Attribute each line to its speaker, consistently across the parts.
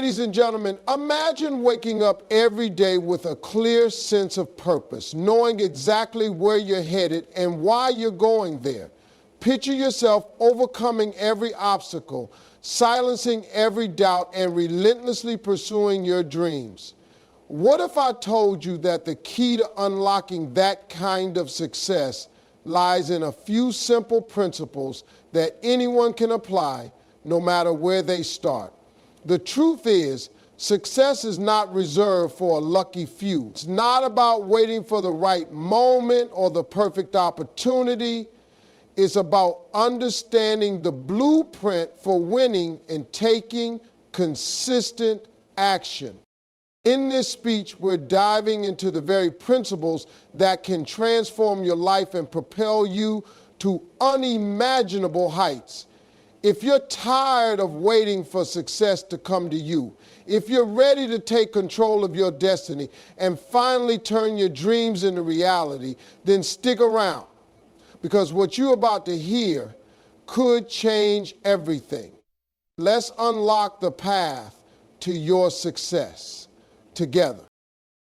Speaker 1: Ladies and gentlemen, imagine waking up every day with a clear sense of purpose, knowing exactly where you're headed and why you're going there. Picture yourself overcoming every obstacle, silencing every doubt, and relentlessly pursuing your dreams. What if I told you that the key to unlocking that kind of success lies in a few simple principles that anyone can apply, no matter where they start? The truth is, success is not reserved for a lucky few. It's not about waiting for the right moment or the perfect opportunity. It's about understanding the blueprint for winning and taking consistent action. In this speech, we're diving into the very principles that can transform your life and propel you to unimaginable heights. If you're tired of waiting for success to come to you, if you're ready to take control of your destiny and finally turn your dreams into reality, then stick around, because what you're about to hear could change everything. Let's unlock the path to your success together.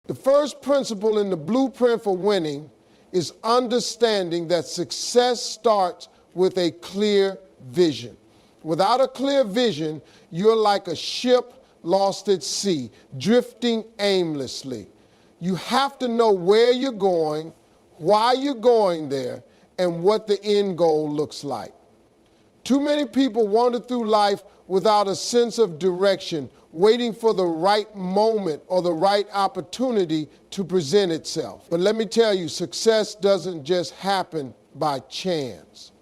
Speaker 1: The first principle in the blueprint for winning is understanding that success starts with a clear vision. Without a clear vision, you're like a ship lost at sea, drifting aimlessly. You have to know where you're going, why you're going there, and what the end goal looks like. Too many people wander through life without a sense of direction, waiting for the right moment or the right opportunity to present itself. But let me tell you, success doesn't just happen by chance.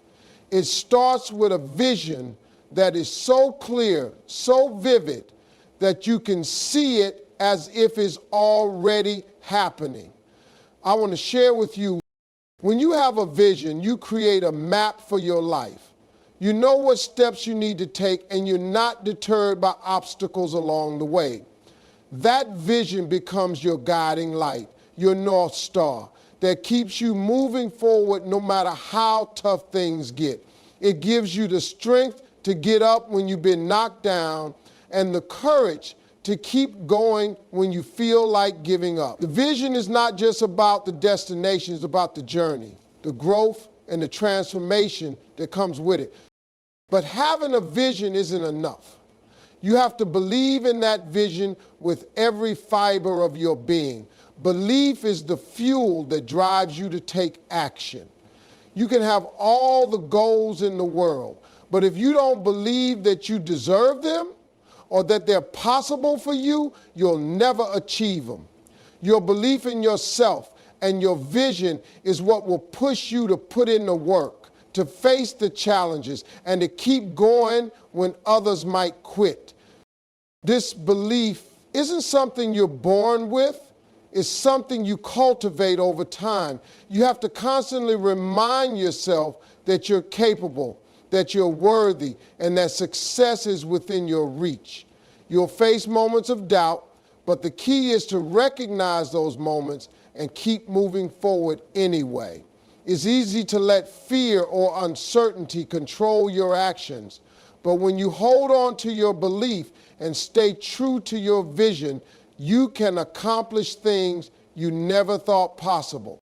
Speaker 1: It starts with a vision that is so clear, so vivid, that you can see it as if it's already happening. I want to share with you, when you have a vision, you create a map for your life. You know what steps you need to take, and you're not deterred by obstacles along the way. That vision becomes your guiding light, your North Star, that keeps you moving forward no matter how tough things get. It gives you the strength to get up when you've been knocked down, and the courage to keep going when you feel like giving up. The vision is not just about the destination, it's about the journey, the growth, and the transformation that comes with it. But having a vision isn't enough. You have to believe in that vision with every fiber of your being. Belief is the fuel that drives you to take action. You can have all the goals in the world, but if you don't believe that you deserve them or that they're possible for you, you'll never achieve them. Your belief in yourself and your vision is what will push you to put in the work, to face the challenges, and to keep going when others might quit. This belief isn't something you're born with. It's something you cultivate over time. You have to constantly remind yourself that you're capable, that you're worthy, and that success is within your reach. You'll face moments of doubt, but the key is to recognize those moments and keep moving forward anyway. It's easy to let fear or uncertainty control your actions, but when you hold on to your belief and stay true to your vision, you can accomplish things you never thought possible.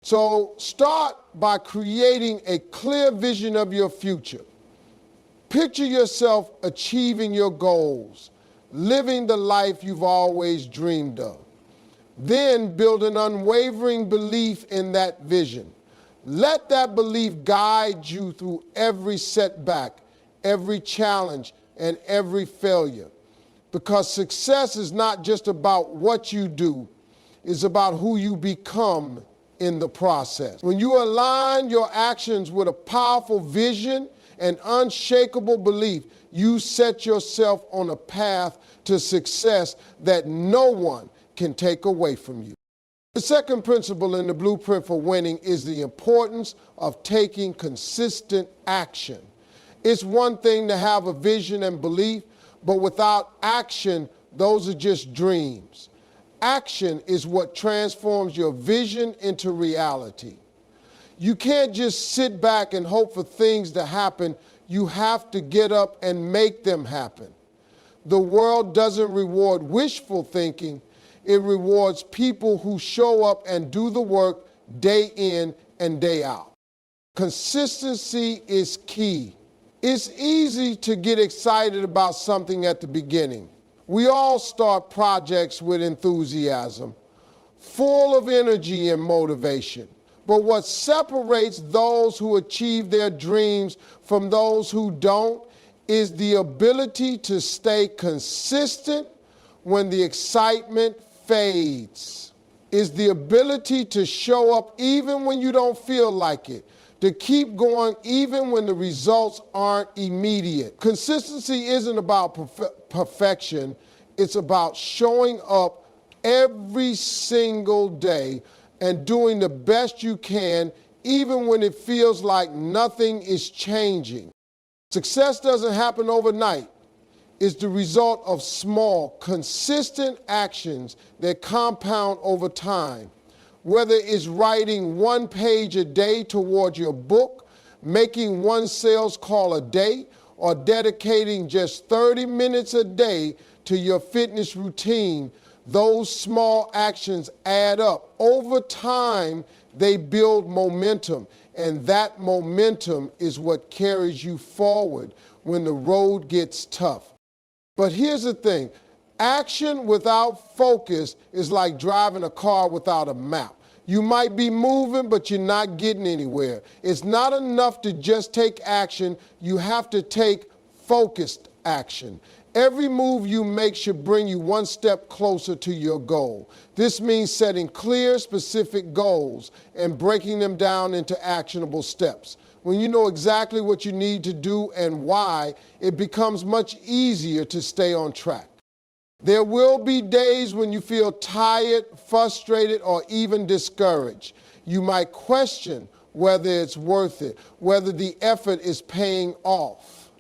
Speaker 1: So start by creating a clear vision of your future. Picture yourself achieving your goals, living the life you've always dreamed of. Then build an unwavering belief in that vision. Let that belief guide you through every setback, every challenge, and every failure. Because success is not just about what you do, it's about who you become in the process. When you align your actions with a powerful vision and unshakable belief, you set yourself on a path to success that no one can take away from you. The second principle in the blueprint for winning is the importance of taking consistent action. It's one thing to have a vision and belief, but without action, those are just dreams. Action is what transforms your vision into reality. You can't just sit back and hope for things to happen. You have to get up and make them happen. The world doesn't reward wishful thinking. It rewards people who show up and do the work day in and day out. Consistency is key. It's easy to get excited about something at the beginning. We all start projects with enthusiasm, full of energy and motivation. But what separates those who achieve their dreams from those who don't is the ability to stay consistent when the excitement fades. Is the ability to show up even when you don't feel like it, to keep going even when the results aren't immediate. Consistency isn't about perfection. It's about showing up every single day and doing the best you can even when it feels like nothing is changing. Success doesn't happen overnight. It's the result of small, consistent actions that compound over time. Whether it's writing 1 page a day towards your book, making 1 sales call a day, or dedicating just 30 minutes a day to your fitness routine, those small actions add up. Over time, they build momentum, and that momentum is what carries you forward when the road gets tough. But here's the thing, action without focus is like driving a car without a map. You might be moving, but you're not getting anywhere. It's not enough to just take action. You have to take focused action. Every move you make should bring you 1 step closer to your goal. This means setting clear, specific goals and breaking them down into actionable steps. When you know exactly what you need to do and why, it becomes much easier to stay on track. There will be days when you feel tired, frustrated, or even discouraged. You might question whether it's worth it, whether the effort is paying off.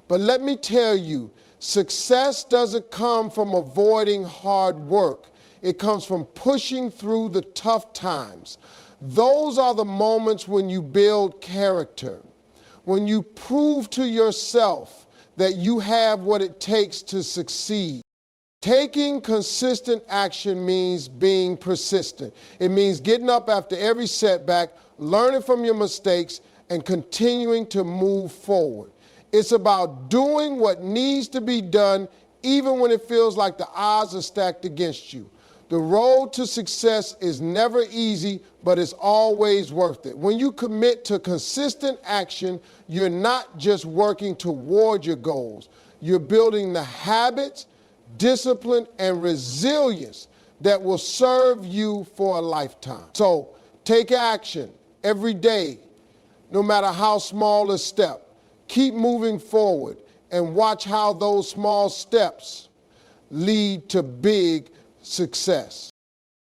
Speaker 1: But let me tell you, success doesn't come from avoiding hard work. It comes from pushing through the tough times. Those are the moments when you build character, when you prove to yourself that you have what it takes to succeed. Taking consistent action means being persistent. It means getting up after every setback, learning from your mistakes, and continuing to move forward. It's about doing what needs to be done even when it feels like the odds are stacked against you. The road to success is never easy, but it's always worth it. When you commit to consistent action, you're not just working toward your goals. You're building the habits, discipline, and resilience that will serve you for a lifetime. So take action every day, no matter how small a step. Keep moving forward and watch how those small steps lead to big success.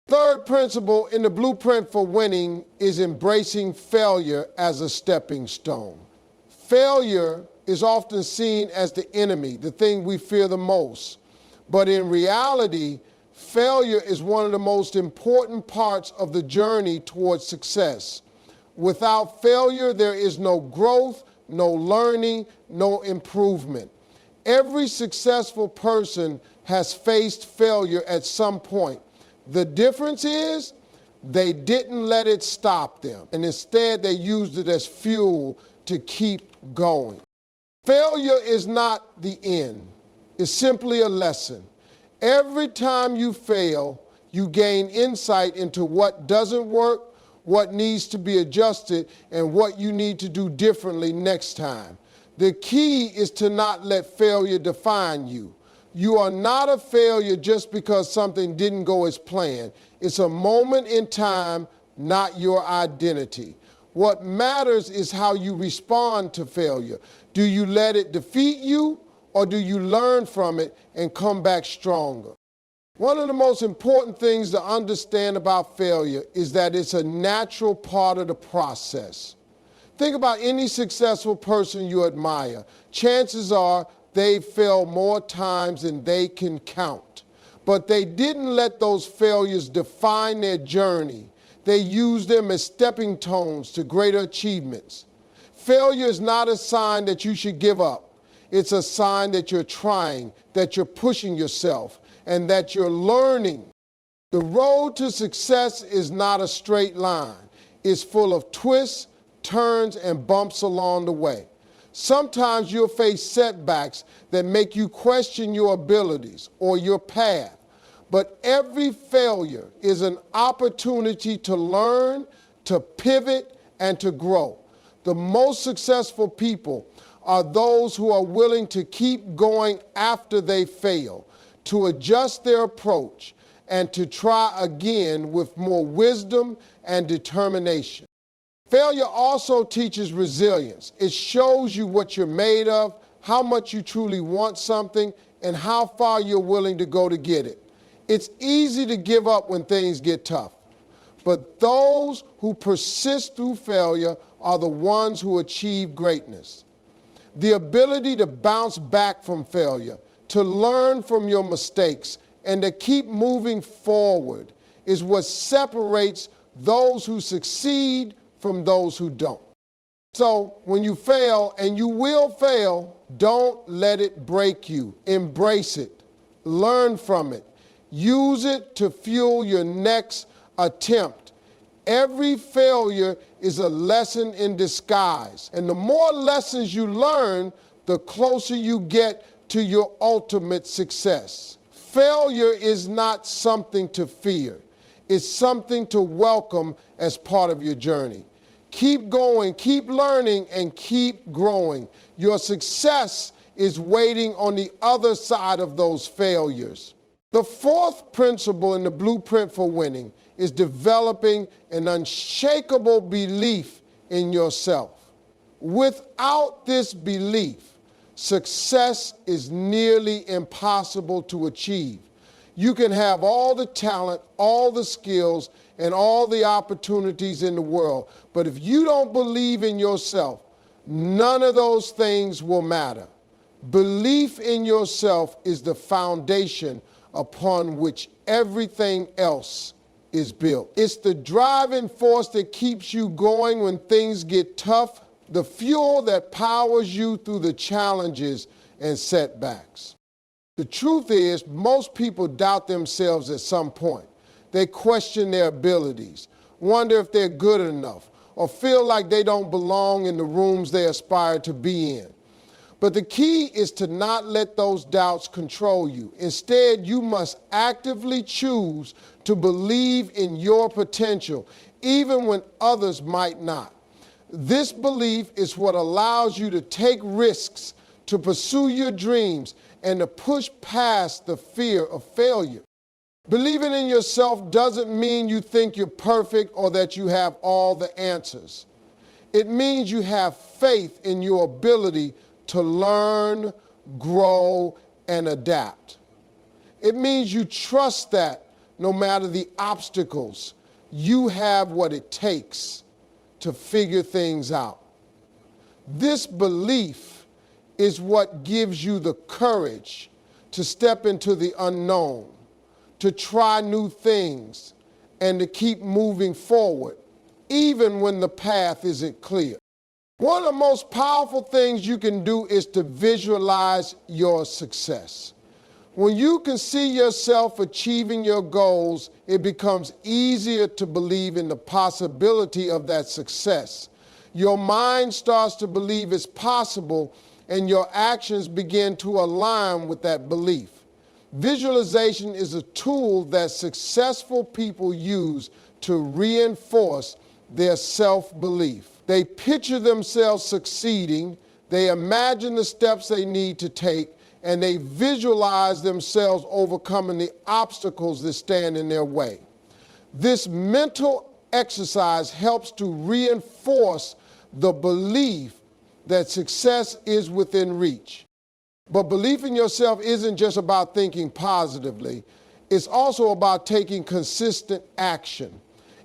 Speaker 1: Third principle in the blueprint for winning is embracing failure as a stepping stone. Failure is often seen as the enemy, the thing we fear the most. But in reality, failure is one of the most important parts of the journey towards success. Without failure, there is no growth, no learning, no improvement. Every successful person has faced failure at some point. The difference is they didn't let it stop them, and instead they used it as fuel to keep going. Failure is not the end. It's simply a lesson. Every time you fail, you gain insight into what doesn't work, what needs to be adjusted, and what you need to do differently next time. The key is to not let failure define you. You are not a failure just because something didn't go as planned. It's a moment in time, not your identity. What matters is how you respond to failure. Do you let it defeat you, or do you learn from it and come back stronger? One of the most important things to understand about failure is that it's a natural part of the process. Think about any successful person you admire. Chances are they've failed more times than they can count. But they didn't let those failures define their journey. They used them as stepping stones to greater achievements. Failure is not a sign that you should give up. It's a sign that you're trying, that you're pushing yourself, and that you're learning. The road to success is not a straight line. It's full of twists, turns, and bumps along the way. Sometimes you'll face setbacks that make you question your abilities or your path. But every failure is an opportunity to learn, to pivot, and to grow. The most successful people are those who are willing to keep going after they fail, to adjust their approach, and to try again with more wisdom and determination. Failure also teaches resilience. It shows you what you're made of, how much you truly want something, and how far you're willing to go to get it. It's easy to give up when things get tough, but those who persist through failure are the ones who achieve greatness. The ability to bounce back from failure, to learn from your mistakes, and to keep moving forward is what separates those who succeed from those who don't. So when you fail, and you will fail, don't let it break you. Embrace it. Learn from it. Use it to fuel your next attempt. Every failure is a lesson in disguise. And the more lessons you learn, the closer you get to your ultimate success. Failure is not something to fear. It's something to welcome as part of your journey. Keep going, keep learning, and keep growing. Your success is waiting on the other side of those failures. The fourth principle in the blueprint for winning is developing an unshakable belief in yourself. Without this belief, success is nearly impossible to achieve. You can have all the talent, all the skills, and all the opportunities in the world, but if you don't believe in yourself, none of those things will matter. Belief in yourself is the foundation upon which everything else is built. It's the driving force that keeps you going when things get tough, the fuel that powers you through the challenges and setbacks. The truth is, most people doubt themselves at some point. They question their abilities, wonder if they're good enough, or feel like they don't belong in the rooms they aspire to be in. But the key is to not let those doubts control you. Instead, you must actively choose to believe in your potential, even when others might not. This belief is what allows you to take risks, to pursue your dreams, and to push past the fear of failure. Believing in yourself doesn't mean you think you're perfect or that you have all the answers. It means you have faith in your ability to learn, grow, and adapt. It means you trust that no matter the obstacles, you have what it takes to figure things out. This belief is what gives you the courage to step into the unknown, to try new things, and to keep moving forward, even when the path isn't clear. One of the most powerful things you can do is to visualize your success. When you can see yourself achieving your goals, it becomes easier to believe in the possibility of that success. Your mind starts to believe it's possible, and your actions begin to align with that belief. Visualization is a tool that successful people use to reinforce their self-belief. They picture themselves succeeding, they imagine the steps they need to take, and they visualize themselves overcoming the obstacles that stand in their way. This mental exercise helps to reinforce the belief that success is within reach. But belief in yourself isn't just about thinking positively. It's also about taking consistent action.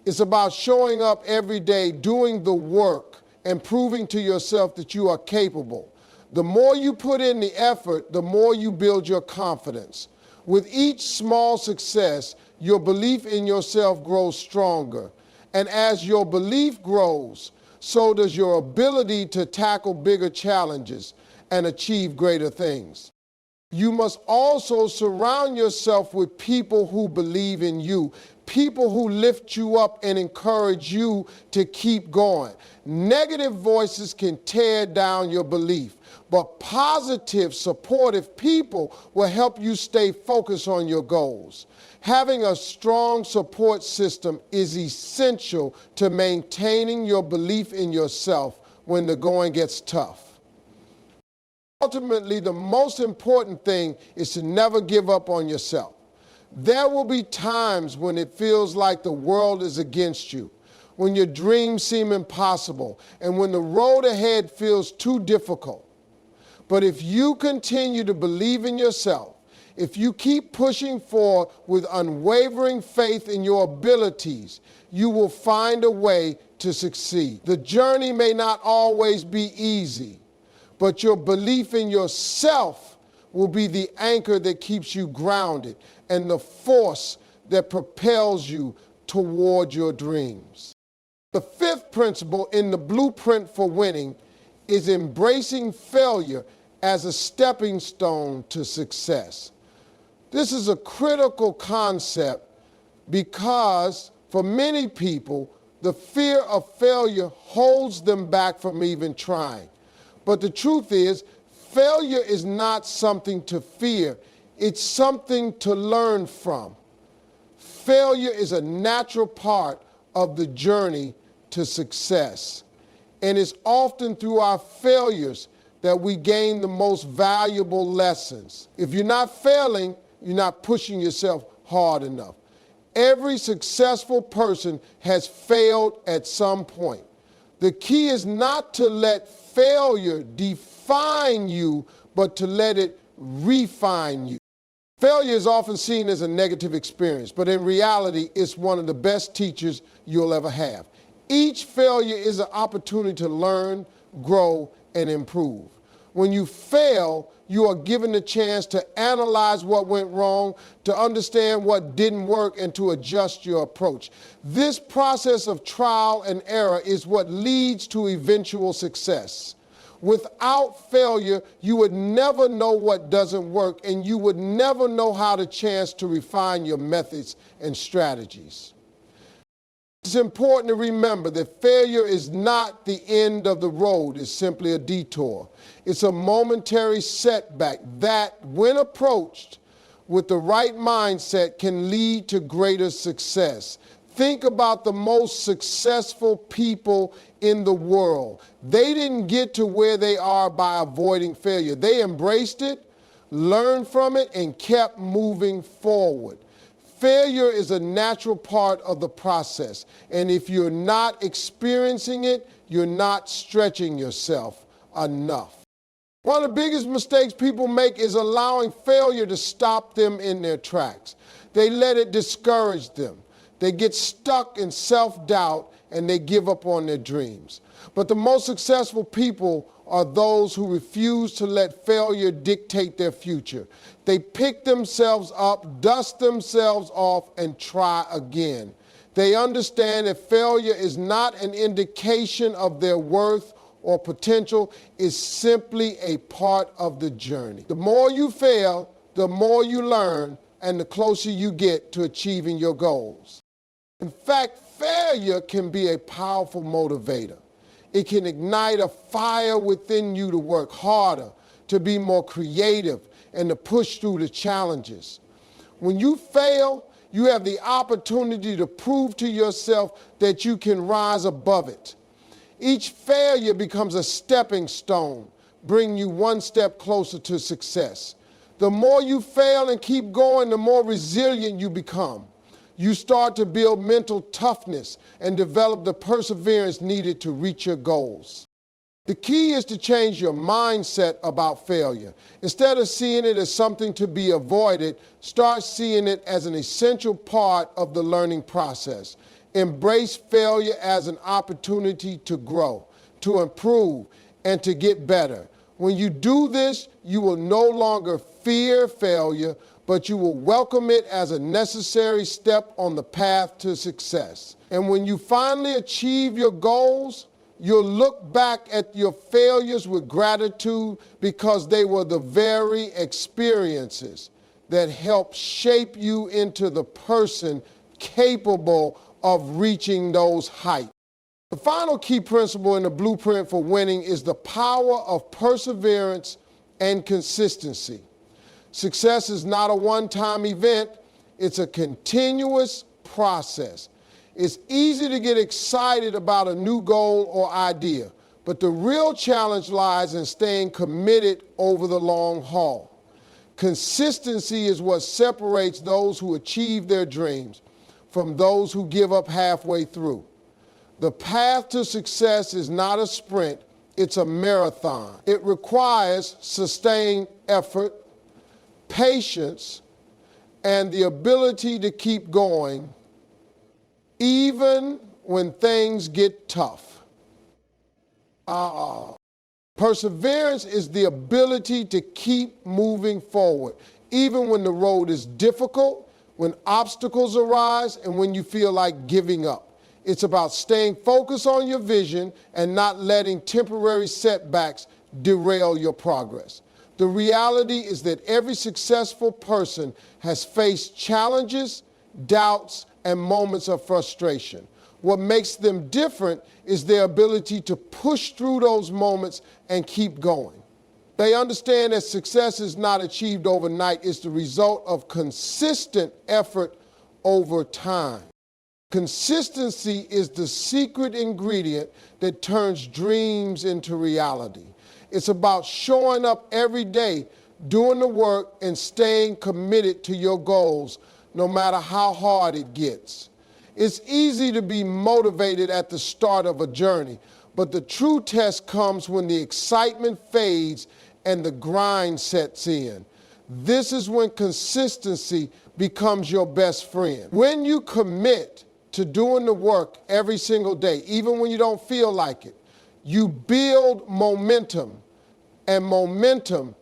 Speaker 1: It's about showing up every day, doing the work, and proving to yourself that you are capable. The more you put in the effort, the more you build your confidence. With each small success, your belief in yourself grows stronger. And as your belief grows, so does your ability to tackle bigger challenges. and achieve greater things. You must also surround yourself with people who believe in you, people who lift you up and encourage you to keep going. Negative voices can tear down your belief, but positive, supportive people will help you stay focused on your goals. Having a strong support system is essential to maintaining your belief in yourself when the going gets tough. Ultimately, the most important thing is to never give up on yourself. There will be times when it feels like the world is against you, when your dreams seem impossible, and when the road ahead feels too difficult. But if you continue to believe in yourself, if you keep pushing forward with unwavering faith in your abilities, you will find a way to succeed. The journey may not always be easy, but your belief in yourself will be the anchor that keeps you grounded and the force that propels you toward your dreams. The fifth principle in the blueprint for winning is embracing failure as a stepping stone to success. This is a critical concept because for many people, the fear of failure holds them back from even trying. But the truth is, failure is not something to fear. It's something to learn from. Failure is a natural part of the journey to success. And it's often through our failures that we gain the most valuable lessons. If you're not failing, you're not pushing yourself hard enough. Every successful person has failed at some point. The key is not to let failure define you, but to let it refine you. Failure is often seen as a negative experience, but in reality, it's one of the best teachers you'll ever have. Each failure is an opportunity to learn, grow, and improve. When you fail, you are given the chance to analyze what went wrong, to understand what didn't work, and to adjust your approach. This process of trial and error is what leads to eventual success. Without failure, you would never know what doesn't work, and you would never know how to chance to refine your methods and strategies. It's important to remember that failure is not the end of the road. It's simply a detour. It's a momentary setback that, when approached with the right mindset, can lead to greater success. Think about the most successful people in the world. They didn't get to where they are by avoiding failure. They embraced it, learned from it, and kept moving forward. Failure is a natural part of the process, and if you're not experiencing it, you're not stretching yourself enough. One of the biggest mistakes people make is allowing failure to stop them in their tracks. They let it discourage them. They get stuck in self-doubt and they give up on their dreams. But the most successful people are those who refuse to let failure dictate their future. They pick themselves up, dust themselves off, and try again. They understand that failure is not an indication of their worth or potential. It's simply a part of the journey. The more you fail, the more you learn, and the closer you get to achieving your goals. In fact, failure can be a powerful motivator. It can ignite a fire within you to work harder, to be more creative, and to push through the challenges. When you fail, you have the opportunity to prove to yourself that you can rise above it. Each failure becomes a stepping stone, bringing you one step closer to success. The more you fail and keep going, the more resilient you become. You start to build mental toughness and develop the perseverance needed to reach your goals. The key is to change your mindset about failure. Instead of seeing it as something to be avoided, start seeing it as an essential part of the learning process. Embrace failure as an opportunity to grow, to improve, and to get better. When you do this, you will no longer fear failure, but you will welcome it as a necessary step on the path to success. And when you finally achieve your goals, You'll look back at your failures with gratitude because they were the very experiences that helped shape you into the person capable of reaching those heights. The final key principle in the blueprint for winning is the power of perseverance and consistency. Success is not a one-time event, it's a continuous process. It's easy to get excited about a new goal or idea, but the real challenge lies in staying committed over the long haul. Consistency is what separates those who achieve their dreams from those who give up halfway through. The path to success is not a sprint, it's a marathon. It requires sustained effort, patience, and the ability to keep going even when things get tough. Perseverance is the ability to keep moving forward, even when the road is difficult, when obstacles arise, and when you feel like giving up. It's about staying focused on your vision and not letting temporary setbacks derail your progress. The reality is that every successful person has faced challenges, doubts, and moments of frustration. What makes them different is their ability to push through those moments and keep going. They understand that success is not achieved overnight, it's the result of consistent effort over time. Consistency is the secret ingredient that turns dreams into reality. It's about showing up every day, doing the work, and staying committed to your goals, no matter how hard it gets. It's easy to be motivated at the start of a journey, but the true test comes when the excitement fades and the grind sets in. This is when consistency becomes your best friend. When you commit to doing the work every single day, even when you don't feel like it, you build momentum, and momentum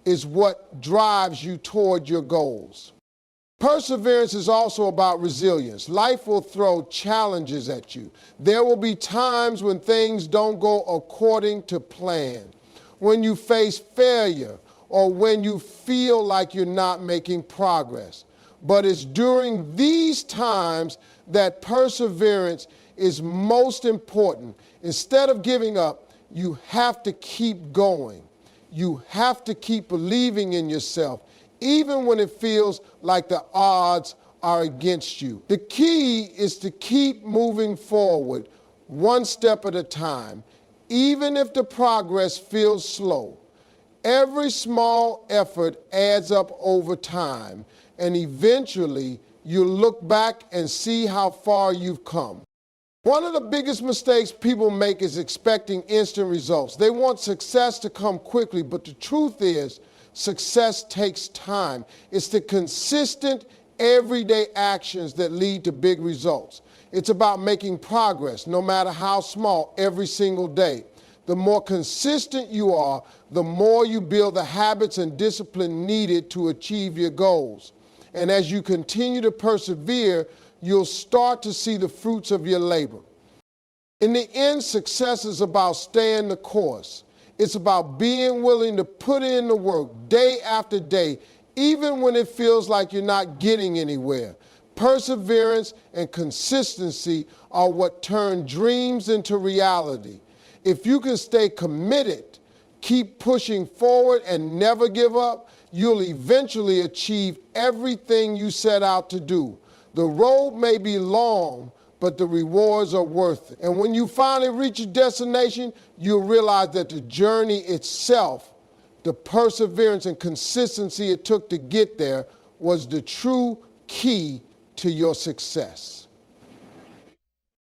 Speaker 1: is what drives you toward your goals. Perseverance is also about resilience. Life will throw challenges at you. There will be times when things don't go according to plan, when you face failure, or when you feel like you're not making progress. But it's during these times that perseverance is most important. Instead of giving up, you have to keep going. You have to keep believing in yourself, even when it feels like the odds are against you. The key is to keep moving forward, one step at a time, even if the progress feels slow. Every small effort adds up over time, and eventually you'll look back and see how far you've come. One of the biggest mistakes people make is expecting instant results. They want success to come quickly, but the truth is, success takes time. It's the consistent, everyday actions that lead to big results. It's about making progress, no matter how small, every single day. The more consistent you are, the more you build the habits and discipline needed to achieve your goals. And as you continue to persevere, you'll start to see the fruits of your labor. In the end, success is about staying the course. It's about being willing to put in the work day after day, even when it feels like you're not getting anywhere. Perseverance and consistency are what turn dreams into reality. If you can stay committed, keep pushing forward, and never give up, you'll eventually achieve everything you set out to do. The road may be long, but the rewards are worth it. And when you finally reach your destination, you'll realize that the journey itself, the perseverance and consistency it took to get there, was the true key to your success.